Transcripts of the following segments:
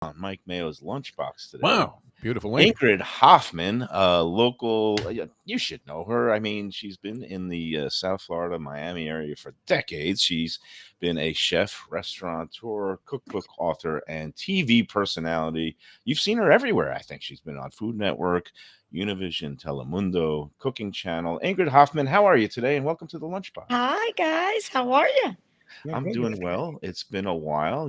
on Mike Mayo's lunchbox today. Wow, beautiful lady. Ingrid Hoffman, local, you should know her. I mean, she's been in the South Florida, Miami area for decades. She's been a chef, restaurateur, cookbook author, and TV personality. You've seen her everywhere. I think she's been on Food Network, Univision, Telemundo, Cooking Channel. Ingrid Hoffman, how are you today? And welcome to the Lunchbox. Hi guys, how are you? I'm doing well. It's been a while.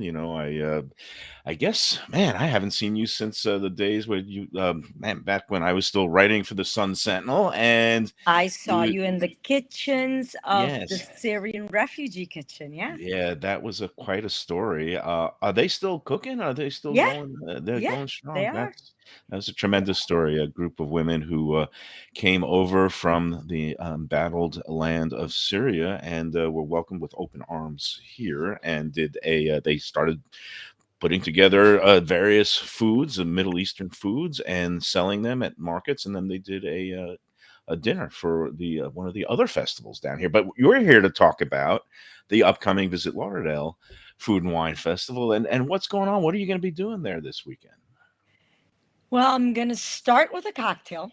I guess, man, I haven't seen you since the days where man, back when I was still writing for the Sun Sentinel, and I saw you, you in the kitchens of the yes, Syrian refugee kitchen. Yeah, yeah, that was quite a story. Are they still cooking? Are they still yeah, going? They're yeah. going They strong. are. That's a tremendous story. A group of women who came over from the battled land of Syria and were welcomed with open arms here, and did a. They started putting together various foods, Middle Eastern foods, and selling them at markets. And then they did a dinner for the one of the other festivals down here. But you're here to talk about the upcoming Visit Lauderdale Food and Wine Festival and what's going on. What are you going to be doing there this weekend? Well, I'm gonna start with a cocktail.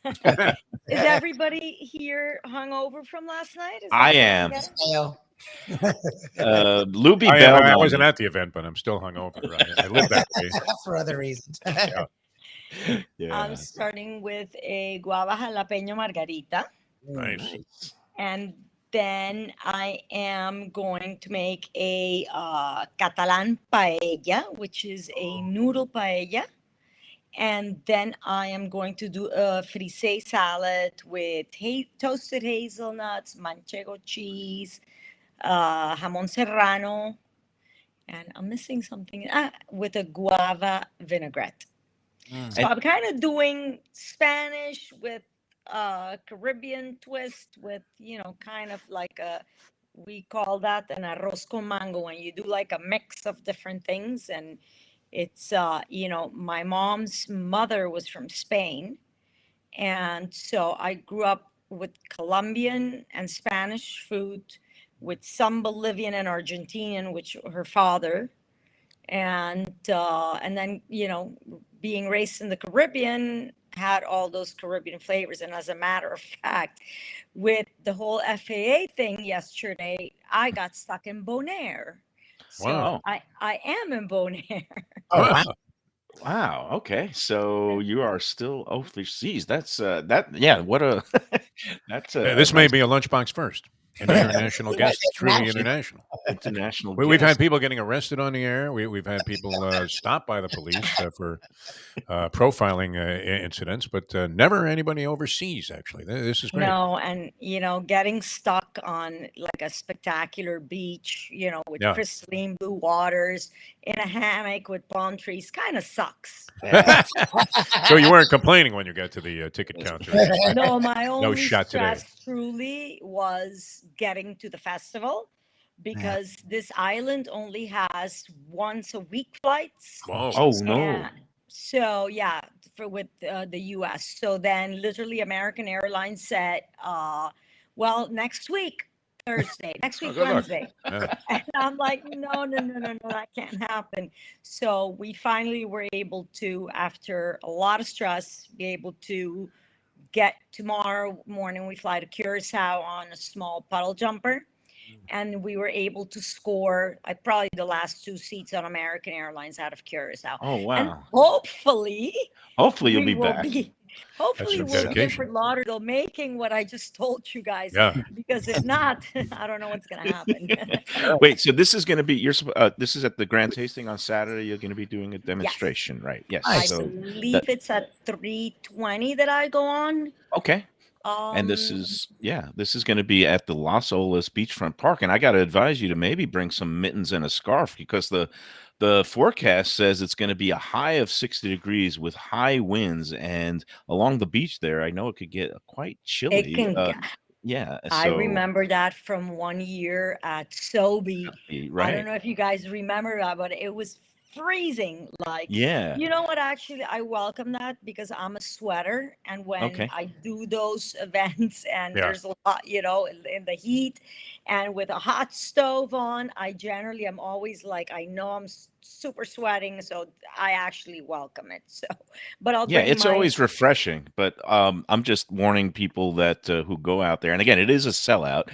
Is everybody here hungover from last night? Is I that what I'm am. getting? Mayo. Lubie I am. bailed I on wasn't me. at the event, but I'm still hungover. I live that way. For other reasons. Yeah. Yeah, I'm starting with a guava jalapeño margarita, Nice. nice. and then I am going to make a Catalan paella, which is a noodle paella. And then I am going to do a frisee salad with toasted hazelnuts, manchego cheese, jamon serrano, and I'm missing something with a guava vinaigrette. So And I'm kind of doing Spanish with Caribbean twist with, kind of like we call that an arroz con mango when you do like a mix of different things. And it's, my mom's mother was from Spain. And so I grew up with Colombian and Spanish food with some Bolivian and Argentinian, which her father, and then being raised in the Caribbean had all those Caribbean flavors. And as a matter of fact, with the whole FAA thing yesterday, I got stuck in Bonaire. So Wow. oh, I am in Bonaire. Oh, wow. wow, okay, so you are still overseas. That's that. Yeah, what a that's a This may nice be a lunchbox first. An international guest, truly international. international We've had guest. people getting arrested on the air. We've had people stopped by the police for profiling incidents, but never anybody overseas. Actually, this is great. No, and getting stuck on like a spectacular beach, with Yeah. crystalline blue waters in a hammock with palm trees kind of sucks. Yeah. So you weren't complaining when you got to the ticket counter. No, my No only shot today. stress truly was getting to the festival because this island only has once a week flights. Whoa. Oh no. And so yeah, with the U.S. So then, literally, American Airlines said, "Well, next week, Thursday, next Oh, week, good luck. Wednesday," Yeah. and I'm like, "No, no, no, no, no, that can't happen." So we finally were able to, after a lot of stress, be able to get tomorrow morning. We fly to Curacao on a small puddle jumper. And we were able to score probably the last two seats on American Airlines out of Curacao. Oh And wow. hopefully Hopefully you'll we be will back. be That's hopefully some we'll be in dedication. Fort Lauderdale making what I just told you guys. Yeah. Because if not, I don't know what's gonna happen. Wait, so this is going to be this is at the grand tasting on Saturday. You're going to be doing a Yes. demonstration, right? Yes. I So believe it's at 3:20 that I go on. okay. And this Um is going to be at the Las Olas Beachfront Park. And I got to advise you to maybe bring some mittens and a scarf because the forecast says it's going to be a high of 60 degrees with high winds. And along the beach there, I know it could get quite it chilly. can Yeah. I So remember that from 1 year at Sobe. I don't right. know if you guys remember that, but it was freezing. Like, Yeah. you know what? Actually, I welcome that because I'm a sweater. And when Okay. I do those events and Yeah. there's a lot, in the heat and with a hot stove on, I generally am always like, I know I'm super sweating, so I actually welcome it. So, but I'll Yeah, bring it's my always refreshing, but I'm just warning people that who go out there, and again, it is a sellout,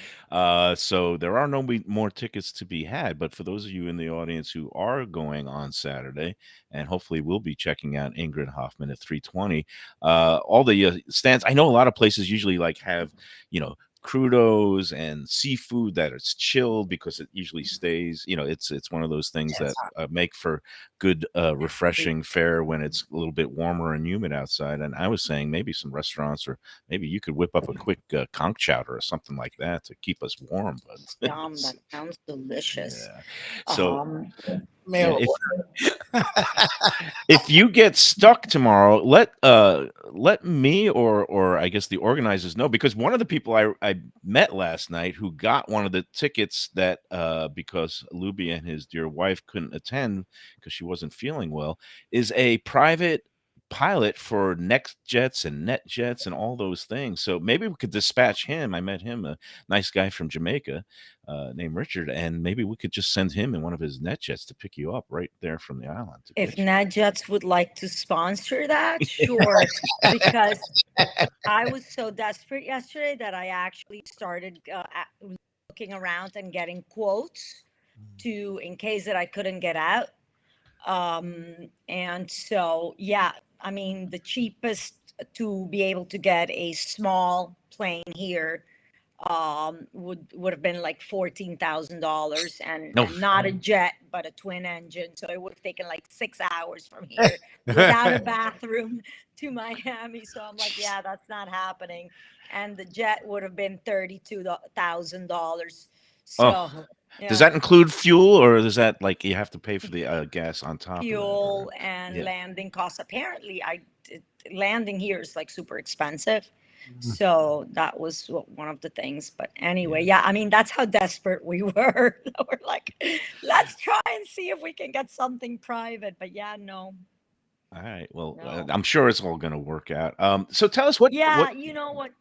so there are more tickets to be had. But for those of you in the audience who are going on Saturday, and hopefully will be checking out Ingrid Hoffman at 3:20, all the stands. I know a lot of places usually like have crudos and seafood that is chilled because it usually stays. It's one of those things that make for good, refreshing fare when it's a little bit warmer and humid outside. And I was saying maybe some restaurants, or maybe you could whip up a quick conch chowder or something like that to keep us warm. But yum. That sounds delicious. yeah, so Um, yeah, Mail if you get stuck tomorrow, let me or I guess the organizers know, because one of the people I met last night who got one of the tickets that because Lubie and his dear wife couldn't attend because she wasn't feeling well, is a private pilot for Next Jets and Net Jets and all those things. So maybe we could dispatch him. I met him, a nice guy from Jamaica, named Richard, and maybe we could just send him in one of his net jets to pick you up right there from the island to if get you. NetJets would like to sponsor that, sure. Because I was so desperate yesterday that I actually started looking around and getting quotes in case that I couldn't get out. And so, yeah, I mean, the cheapest to be able to get a small plane here would have been like $14,000, and No, not a jet but a twin engine, so it would have taken like 6 hours from here without a bathroom to Miami. So I'm like, yeah, that's not happening. And the jet would have been $32,000. oh, So does yeah, that include fuel, or is that like you have to pay for the gas on top of that? fuel and Yeah. landing costs. Apparently, landing here is like super expensive. So that was one of the things. But anyway, yeah, I mean, that's how desperate we were. We're like, let's try and see if we can get something private. But yeah, no, All right. Well, no. I'm sure it's all going to work out. So tell us what. Yeah, you know what?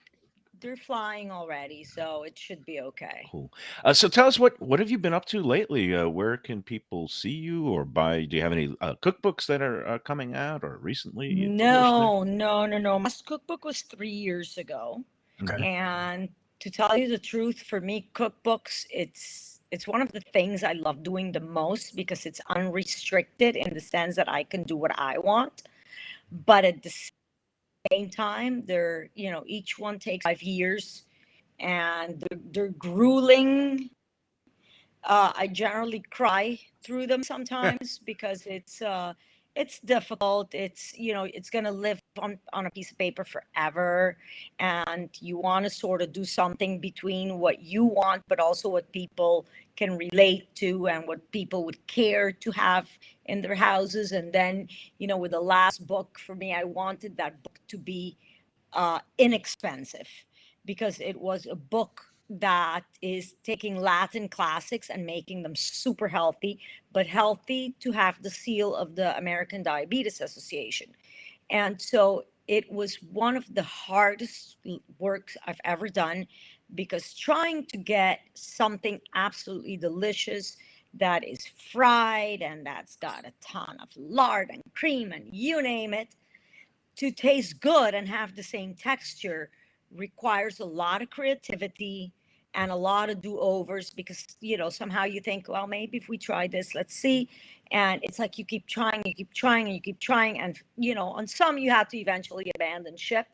They're flying already, so it should be okay. Cool. So tell us what have you been up to lately? Where can people see you or buy? Do you have any cookbooks that are coming out or recently you published there? No. My last cookbook was 3 years ago. Okay. And to tell you the truth, for me, cookbooks, it's one of the things I love doing the most because it's unrestricted in the sense that I can do what I want. But at the same time, each one takes 5 years, and they're grueling. I generally cry through them sometimes because it's difficult. It's gonna live on a piece of paper forever, and you want to sort of do something between what you want, but also what people can relate to and what people would care to have in their houses. And then, with the last book for me, I wanted that book to be inexpensive because it was a book that is taking Latin classics and making them super healthy, but healthy to have the seal of the American Diabetes Association. And so it was one of the hardest works I've ever done because trying to get something absolutely delicious that is fried and that's got a ton of lard and cream and you name it, to taste good and have the same texture requires a lot of creativity and a lot of do-overs because somehow you think, well, maybe if we try this, let's see. And it's like you keep trying, you keep trying, and you keep trying. And on some you have to eventually abandon ship.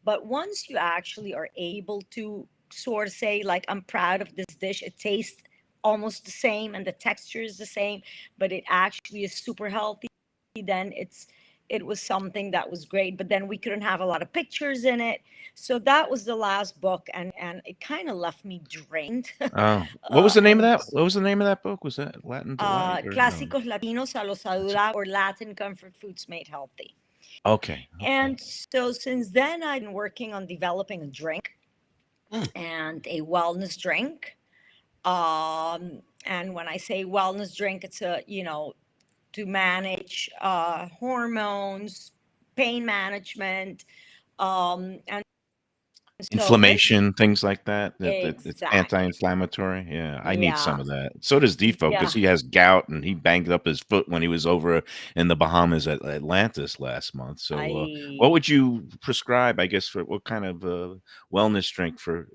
But once you actually are able to sort of say, like, I'm proud of this dish, it tastes almost the same and the texture is the same, but it actually is super healthy, then it was something that was great. But then we couldn't have a lot of pictures in it, so that was the last book, and it kind of left me drained. Oh, what was the name of And that? What was the name of that book? Was that Latin Delight or no? Clásicos Latinos a lo Saludable, or Latin Comfort Foods Made Healthy. Okay. And so since then I've been working on developing a drink and a wellness drink. And when I say wellness drink, it's to manage hormones, pain management, and Inflammation, things like that. It's exactly. anti-inflammatory. Yeah, I need Yeah. some of that. So does Defo Yeah. because he has gout and he banged up his foot when he was over in the Bahamas at Atlantis last month. So, what I would you prescribe? I guess for what kind of wellness drink for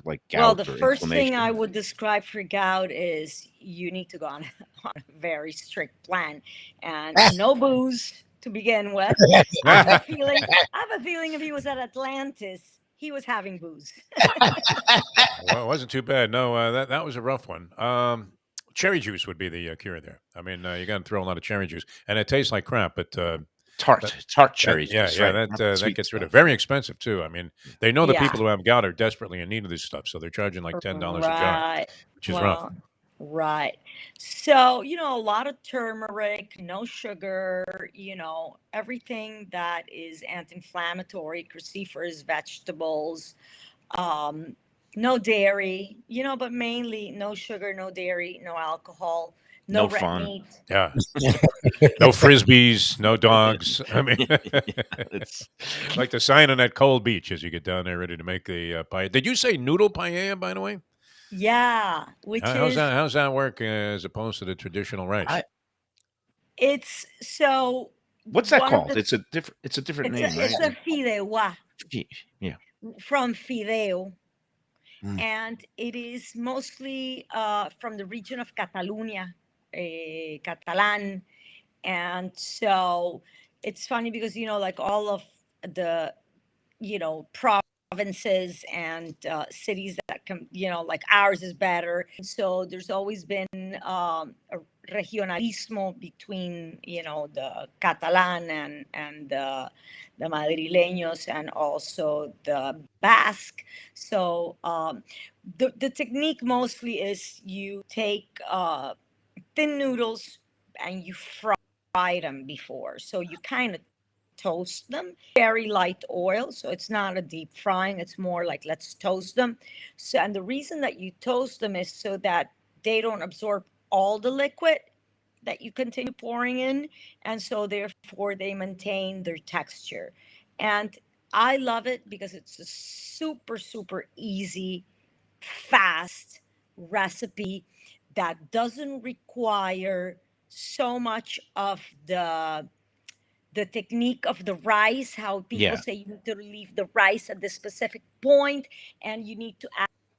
like Well, the gout or first thing I inflammation? would describe for gout is you need to go on, on a very strict plan and no booze to begin with. I have a feeling. I have a feeling if he was at Atlantis, he was having booze. Well, it wasn't too bad. No, that was a rough one. Cherry juice would be the cure there. I mean, you got to throw a lot of cherry juice, and it tastes like crap. But that, Tart that cherry yeah, juice, yeah, right? that Not the that sweet gets rid of stuff. very expensive too. I mean, they know the Yeah. people who have gout are desperately in need of this stuff, so they're charging like $10 a jar, Right. which is rough. Well, right. So, a lot of turmeric, no sugar, everything that is anti-inflammatory, cruciferous vegetables, um, no dairy, but mainly no sugar, no dairy, no alcohol, no No red fun. meat. Yeah, no frisbees, no dogs. I mean, Yeah, it's like the sign on that cold beach as you get down there ready to make the paella. Did you say noodle paella, by the way? Yeah, which How's is that? How's that work as opposed to the traditional rice? I it's so what's that one of called? the It's a different name, it's right? a fideuà Yeah. from fideo, Mm. and it is mostly from the region of Catalonia, Catalan. And so it's funny because, like all of the, provinces and cities that can, like ours is better. So there's always been a regionalismo between, the Catalan and the Madrileños and also the Basque. So the technique mostly is you take thin noodles and you fry them before. So you kind of toast them, very light oil. So it's not a deep frying, it's more like let's toast them. So, and the reason that you toast them is so that they don't absorb all the liquid that you continue pouring in. And so therefore they maintain their texture. And I love it because it's a super, super easy, fast recipe that doesn't require so much of the technique of the rice, how people Yeah. say you need to leave the rice at the specific point and you need to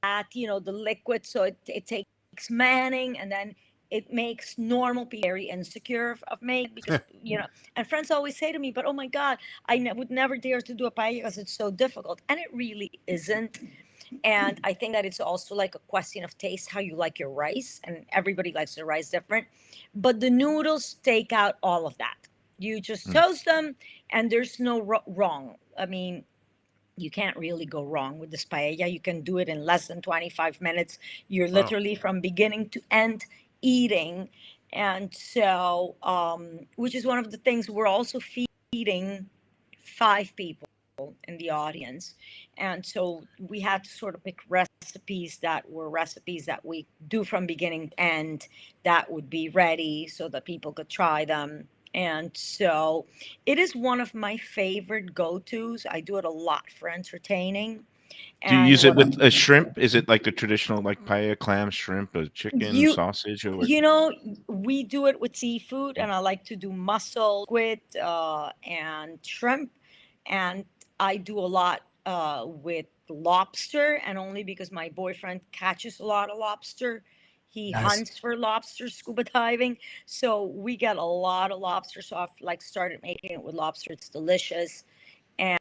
add the liquid, so it takes manning, and then it makes normal people very insecure of making it because and friends always say to me, but oh my god, would never dare to do a paella because it's so difficult, and it really isn't. And I think that it's also like a question of taste, how you like your rice, and everybody likes their rice different. But the noodles take out all of that. You just Mm. toast them, and there's no wrong. I mean, you can't really go wrong with this paella. You can do it in less than 25 minutes. You're Wow. literally from beginning to end eating. And so, which is one of the things we're also feeding 5 people in the audience. And so we had to sort of pick recipes that were recipes that we do from beginning to end that would be ready so that people could try them. And so it is one of my favorite go-tos. I do it a lot for entertaining. Do you And use it what with a shrimp? Is it like the traditional like paella, clam, shrimp, a chicken, you sausage, or what? you know we do it with seafood, and I like to do mussel, squid, and shrimp, and I do a lot with lobster, and only because my boyfriend catches a lot of lobster. He Nice. hunts for lobster scuba diving, so we get a lot of lobster. So I've like started making it with lobster. It's delicious. And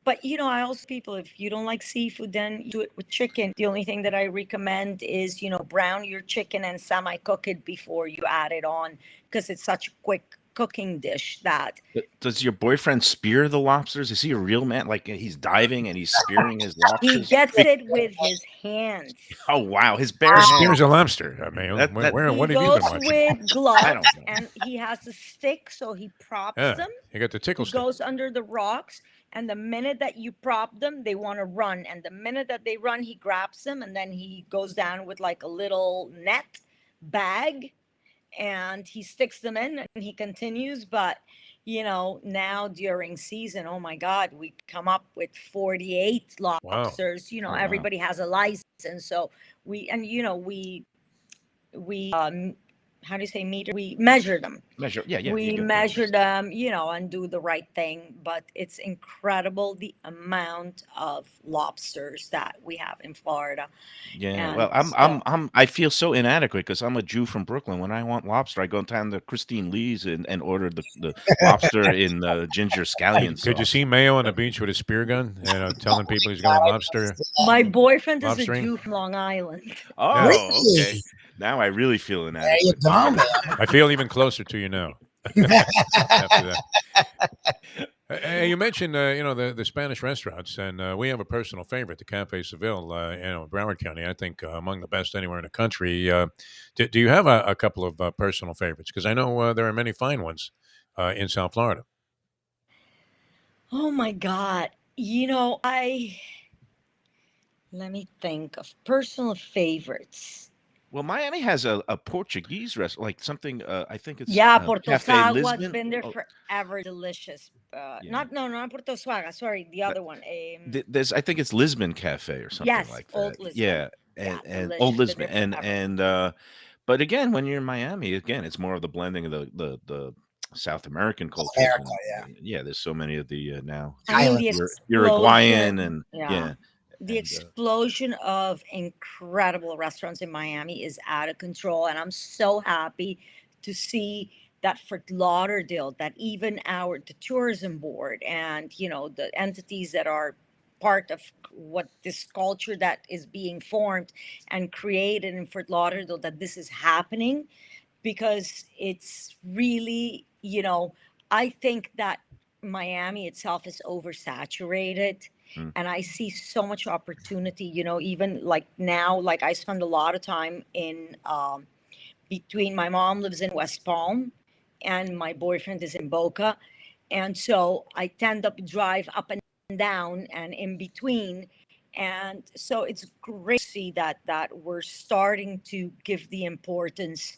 but I also people, if you don't like seafood, then you do it with chicken. The only thing that I recommend is brown your chicken and semi cook it before you add it on, because it's such a quick cooking dish that Does your boyfriend spear the lobsters? Is he a real man? Like he's diving and he's spearing his he lobsters? gets it with his hands. Oh wow, his bare Who hands. spears a lobster? I mean, That where He what have you been goes watching? with I gloves, don't know. and he has a stick, so he props Yeah, them. you got the tickle He stick. goes under the rocks, and the minute that you prop them, they want to run. And the minute that they run, he grabs them, and then he goes down with like a little net bag, and he sticks them in and he continues. But now during season, oh my God, we come up with 48 Wow. lobsters. Oh, wow. Everybody has a license, so we how do you say meter? We measure them. Measure. Yeah, yeah. You We get measure those. them, and do the right thing. But it's incredible the amount of lobsters that we have in Florida. Yeah. And Well, I feel so inadequate because I'm a Jew from Brooklyn. When I want lobster, I go down to Christine Lee's and order the lobster in ginger scallion Could you sauce. see Mayo on the beach with a spear gun, telling people he's going lobster my boyfriend is a lobstering? Jew from Long Island. Yeah. Oh, okay. Really? Now I really feel There you inadequate. go, man. I feel even closer to you now after that. You mentioned, the Spanish restaurants, and we have a personal favorite, the Cafe Seville, in Broward County. I think among the best anywhere in the country. Do you have a couple of personal favorites? Because I know there are many fine ones in South Florida. Oh my God. I let me think of personal favorites. Well, Miami has a Portuguese restaurant, like something. I think it's Yeah, Porto Cafe Sagua, it's Lisbon. been there Oh, forever. Delicious. yeah. Not Porto Sagua. Sorry, the But other one. there's, I think it's Lisbon Cafe or something Yes, like that. Old Lisbon. Yeah, Yeah, and Old delicious. Been Lisbon, there forever. but again, when you're in Miami, again, it's more of the blending of the South American cultures, America, and yeah. yeah, there's so many of the now I mean, the Uruguayan explosion. and Yeah. yeah, The and explosion of incredible restaurants in Miami is out of control. And I'm so happy to see that Fort Lauderdale, that even the tourism board and, the entities that are part of what this culture that is being formed and created in Fort Lauderdale, that this is happening, because it's really, I think that Miami itself is oversaturated. mm, And I see so much opportunity, even like now, like I spend a lot of time in between my mom lives in West Palm and my boyfriend is in Boca. And so I tend to drive up and down and in between. And so it's great to see that we're starting to give the importance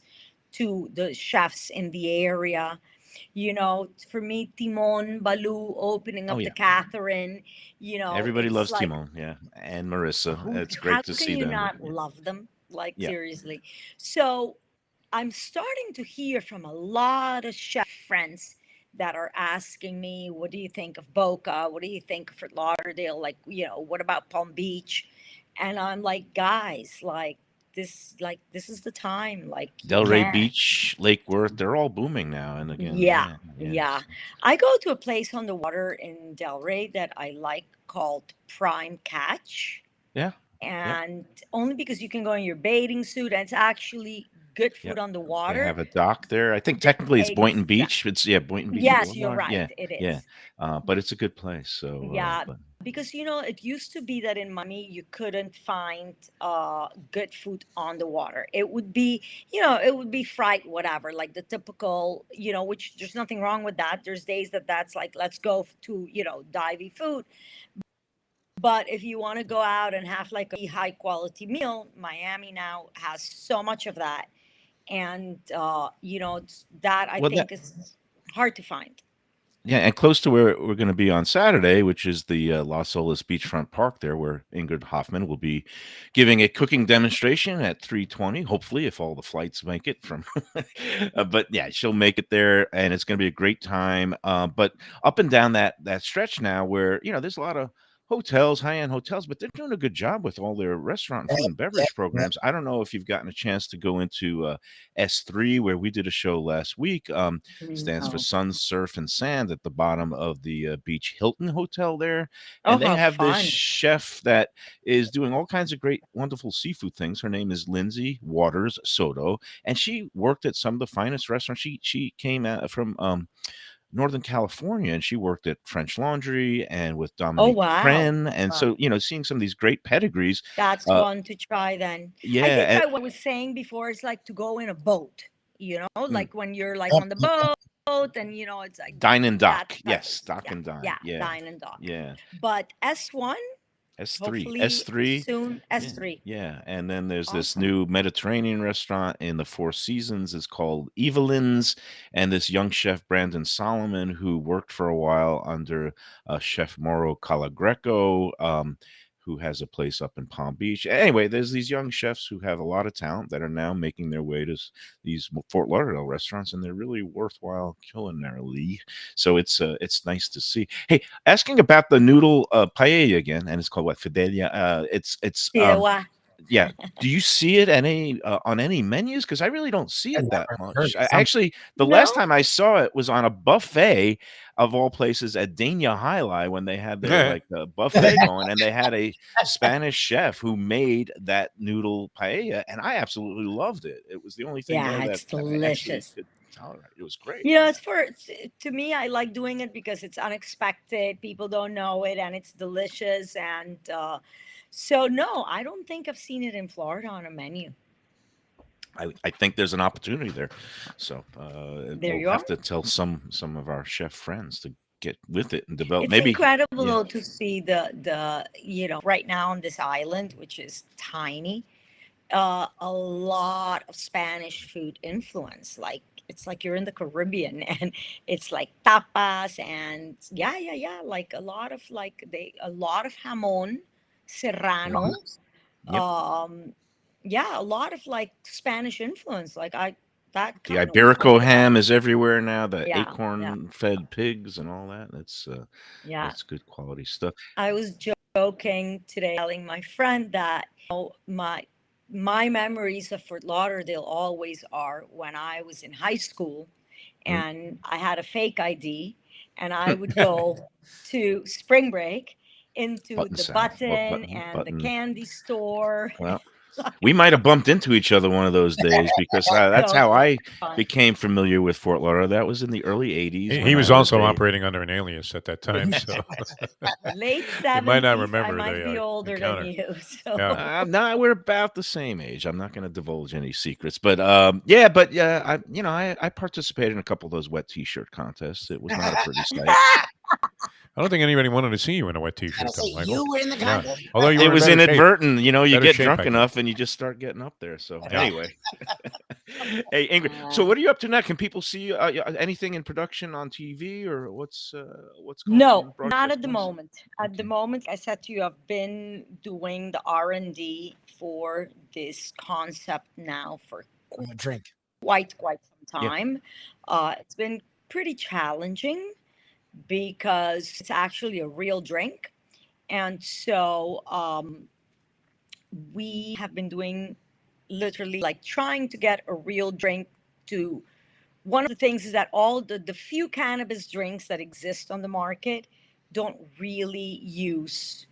to the chefs in the area. For me, Timon, Balu opening oh up the yeah, Catherine, everybody it's loves like, Timon, yeah, and Marissa. It's how great to can see you them. not love them? Like, Yeah. seriously. So I'm starting to hear from a lot of chef friends that are asking me, what do you think of Boca? What do you think of Fort Lauderdale? Like, what about Palm Beach? And I'm like, guys, like this is the time. Like, you Delray can't. Beach, Lake Worth, they're all booming now. And again, Yeah, yeah, yeah, yeah. I go to a place on the water in Delray that I like called Prime Catch. yeah, yeah, And only because you can go in your bathing suit and it's actually good yeah. food on the They water. have a dock there. I think technically it's Boynton Exact. Beach. It's, yeah, Boynton Beach Yes, you're Boulevard. right. Yeah, It yeah. is. But it's a good place. So, Yeah, but because it used to be that in Miami you couldn't find good food on the water. It would be fried, whatever, like the typical, which there's nothing wrong with that. There's days that's like, let's go to, divey food. But if you want to go out and have like a high quality meal, Miami now has so much of that. And that I well, that think is hard to find. yeah, and close to where we're going to be on Saturday, which is the Las Olas Beachfront Park, there where Ingrid Hoffman will be giving a cooking demonstration at 3:20. Hopefully, if all the flights make it from, but yeah, she'll make it there, and it's going to be a great time. But up and down that stretch now, where there's a lot of hotels, high-end hotels, but they're doing a good job with all their restaurant and food and Yeah, beverage yeah. programs. I don't know if you've gotten a chance to go into S3, where we did a show last week. Stands for No. Sun, Surf, and Sand at the bottom of the Beach Hilton Hotel there. Oh, And they how have this fun. chef that is doing all kinds of great, wonderful seafood things. Her name is Lindsay Waters Soto, and she worked at some of the finest restaurants. She came out from Northern California, and she worked at French Laundry and with Oh, Dominique wow. Crenn. And Wow. so, seeing some of these great pedigrees. That's Uh, one to try then. I think yeah. I was saying before, it's like to go in a boat, Mm, like when you're like Yep, on the yep, yep. boat and, it's like Dine and that dock. type of, Yes, dock yeah, and dine. yeah, Yeah. dine and dock. Yeah. But S1, S3, Hopefully S3. soon. Yeah, S3. yeah. And then there's this Awesome. new Mediterranean restaurant in the Four Seasons. It's called Evelyn's, and this young chef Brandon Solomon, who worked for a while under Chef Mauro Calagreco, who has a place up in Palm Beach. Anyway, there's these young chefs who have a lot of talent that are now making their way to these Fort Lauderdale restaurants, and they're really worthwhile culinarily. So it's nice to see. Hey, asking about the noodle paella again, and it's called what, Fidelia? It's Fideuà. yeah. Do you see it any on any menus? Because I really don't see I it that never heard much. it. Some The No? last time I saw it was on a buffet of all places at Dania Highlight when they had their like buffet going, and they had a Spanish chef who made that noodle paella, and I absolutely loved it. It was the only thing there Yeah, that it's I actually delicious. could tolerate. It was great. You know, to me, I like doing it because it's unexpected. People don't know it, and it's delicious. And so, no, I don't think I've seen it in Florida on a menu. I think there's an opportunity there. So There we'll you have are. to tell some of our chef friends to get with it and develop. It's Maybe, incredible yeah. though to see the right now on this island, which is tiny, a lot of Spanish food influence. Like it's like you're in the Caribbean, and it's like tapas and yeah, like a lot of jamón serrano. Yep. Yeah, a lot of like Spanish influence. Like I that The kind of was Iberico thinking about. ham is everywhere now. The Yeah, yeah, acorn-fed pigs and all that. yeah. That's good quality stuff. I was joking today, telling my friend that my memories of Fort Lauderdale always are when I was in high school Mm. and I had a fake ID, and I would go to spring break into Button the South or button and the button. candy store. Well, we might have bumped into each other one of those days because that's So how I fun. became familiar with Fort Lauderdale. That was in the early '80s when He I was was also a operating under an alias at that time, so Late he might not 70s. I remember might be the older than encounter. you. So Yeah. no, we're about the same age. I'm not going to divulge any secrets, but yeah, I participated in a couple of those wet T-shirt contests. It was not a pretty sight. I don't think anybody wanted to see you in a wet I T-shirt, say though, Michael. you were in the Yeah. contest. Although you It were in was better shape. inadvertent, you Better get shape, drunk I think. enough and you just start getting up there. So Yeah. anyway, hey Ingrid, so what are you up to now? Can people see anything in production on TV or what's going on no, not broadcast at the wise? moment. At the Okay. moment, I said to you, I've been doing the R&D for this concept now for I'm a drink. quite some Yeah. time. It's been pretty challenging because it's actually a real drink, and so we have been doing literally like trying to get a real drink to. One of the things is that all the few cannabis drinks that exist on the market don't really use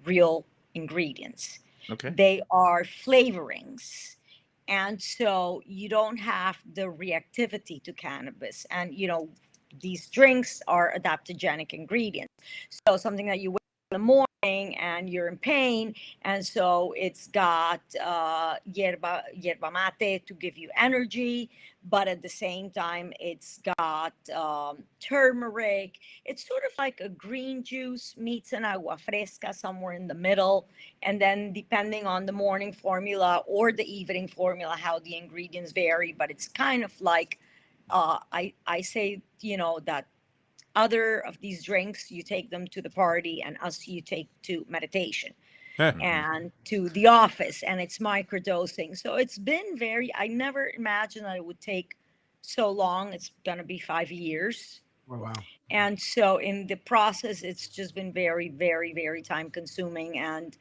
real ingredients. Okay. They are flavorings. And so you don't have the reactivity to cannabis. And, these drinks are adaptogenic ingredients. So something that you wake up in the morning and you're in pain, and so it's got yerba mate to give you energy, but at the same time it's got turmeric. It's sort of like a green juice meets an agua fresca somewhere in the middle, and then depending on the morning formula or the evening formula, how the ingredients vary, but it's kind of like I say, that other of these drinks, you take them to the party, and us, you take to meditation and to the office, and it's microdosing. So it's been I never imagined that it would take so long. It's going to be 5 years. Oh, wow. And so in the process, it's just been very, very, very time consuming. And,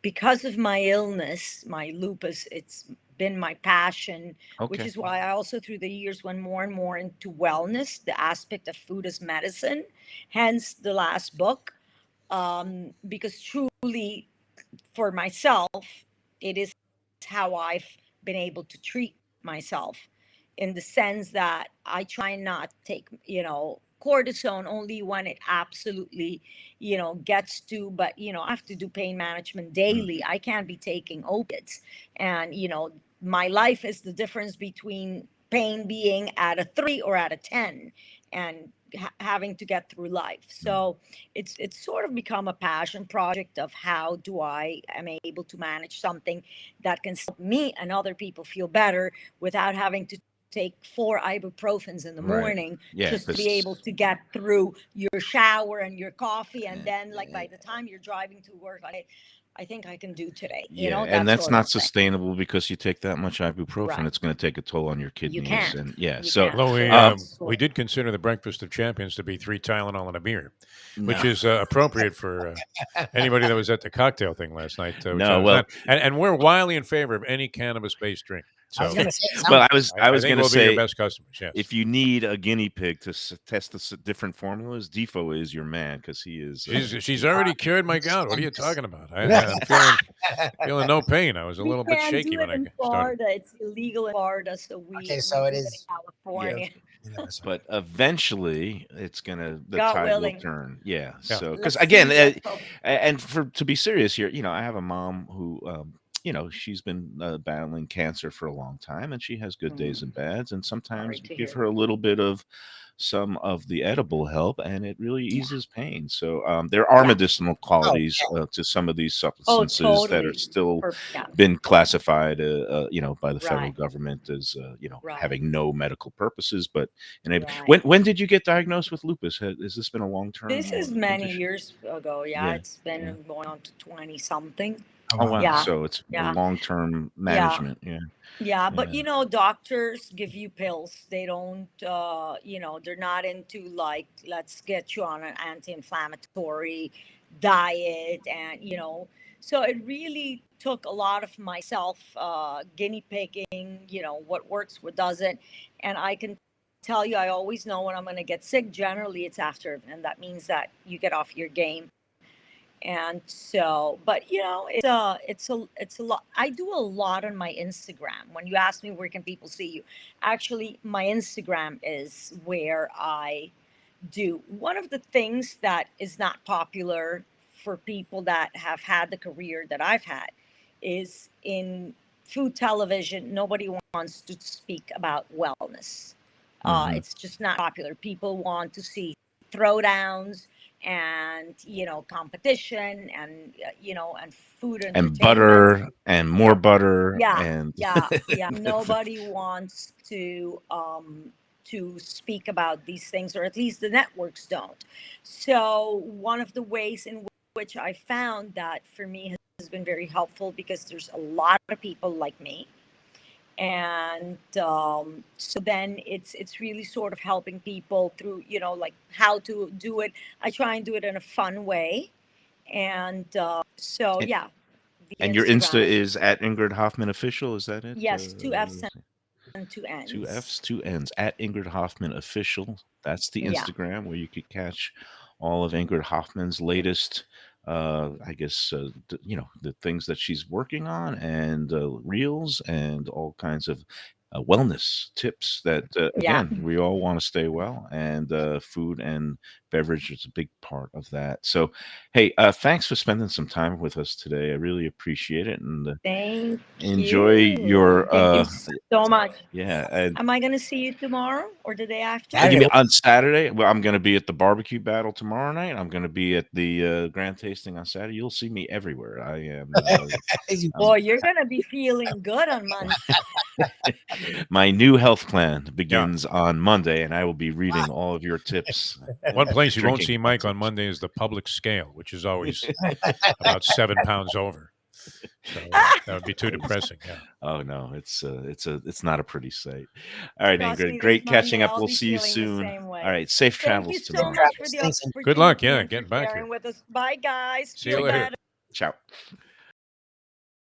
because of my illness, my lupus, it's been my passion, which Okay. is why I also through the years went more and more into wellness, the aspect of food as medicine, hence the last book. Because truly for myself, it is how I've been able to treat myself, in the sense that I try not take, cortisone only when it absolutely, gets to, but, I have to do pain management daily. I can't be taking opiates. And, my life is the difference between pain being at a 3 or at a 10, and having to get through life. So it's sort of become a passion project of how do I am able to manage something that can help me and other people feel better without having to take 4 ibuprofens in the Right. morning Yeah, just to be 'cause able to get through your shower and your coffee, and then like by the time you're driving to work, I think I can do today, yeah, and that that's sort of not thing. sustainable because you take that much ibuprofen, Right. it's gonna take a toll on your You kidneys, can't. and yeah, You so, can't. Although So we that's we sort did consider the breakfast of champions to be 3 Tylenol and a beer, which no. is appropriate for anybody that was at the cocktail thing last night, which I No, was well not. And we're wildly in favor of any cannabis-based drink. I was So gonna say it well, sounds I I was think gonna we'll be your say, best customers. Yes. if you need a guinea pig to test the different formulas, Defo is your man because he is, She's already cured my gout. What are you talking about? I'm feeling no pain. I was a we little bit can't shaky do when it I in started. Florida. It's illegal in Florida, so okay, we so it do it in is. yeah. California. But eventually, the God tide will willing. turn. Yeah. Yeah. So, because Let's again, see. Let's hope. and to be serious here, I have a mom who, she's been battling cancer for a long time, and she has good days and bads, and Sorry sometimes we to give hear her a that. little bit of some of the edible help, and it really Yeah. eases pain. So, there are Yeah. medicinal Oh, qualities to some of these Oh, substances that are totally. still Yeah. been classified, by the federal Right. government as, Right. having no medical purposes. But Right. when did you get diagnosed with lupus? Has this been a long This term is many condition? years ago. Yeah, Yeah, it's yeah. been going on to 20 something. oh Oh wow. wow, Yeah. so it's a Yeah. long term Yeah. management. Yeah, Yeah, but yeah. doctors give you pills. They don't, they're not into like, let's get you on an anti-inflammatory diet, and so it really took a lot of myself guinea pigging, what works, what doesn't, and I can tell you, I always know when I'm going to get sick. Generally, it's after, and that means that you get off your game. And so, but it's a lot. I do a lot on my Instagram. When you ask me where can people see you, actually my Instagram is where I do. One of the things that is not popular for people that have had the career that I've had is in food television. Nobody wants to speak about wellness. Hmm. It's just not popular. People want to see throwdowns and competition, and and food And entertainment. butter and more Yeah, butter yeah, and yeah, yeah. Nobody wants to speak about these things, or at least the networks don't. So one of the ways in which I found that for me has been very helpful, because there's a lot of people like me, and so then it's really sort of helping people through like how to do it. I try and do it in a fun way, and so and, yeah, the and your Insta Instagram is, is at Ingrid Hoffman official. Is that it? yes, two F's and two Two N's. F's, two N's, at Ingrid Hoffman official. That's the Yeah. Instagram where you could catch all of Ingrid Hoffman's latest, I guess, the things that she's working on, and reels, and all kinds of wellness tips that, Yeah. again, we all want to stay well, and food and beverage is a big part of that. So, hey, thanks for spending some time with us today. I really appreciate it, and Thank enjoy you. your, Thank you so much. yeah, and Am I going to see you tomorrow or the day after? you Saturday. mean on Saturday? Well, I'm going to be at the barbecue battle tomorrow night. I'm going to be at the grand tasting on Saturday. You'll see me everywhere. I am. Boy, you're going to be feeling good on Monday. My new health plan Yeah. begins on Monday, and I will be reading all of your tips. One place you won't drinking see Mike on tips. Monday is the public scale, which is always about 7 pounds over. So that would be too depressing. Yeah. Oh no, it's not a pretty sight. All right, Trust me, Ingrid, this great Monday catching up. I'll We'll be see you feeling the soon. same way. All right, safe Thank you travels so tomorrow. much for the Thanks. opportunity. Good luck. Yeah, and getting for back sharing here. with us. Bye, guys. See you Feel later. better. Ciao.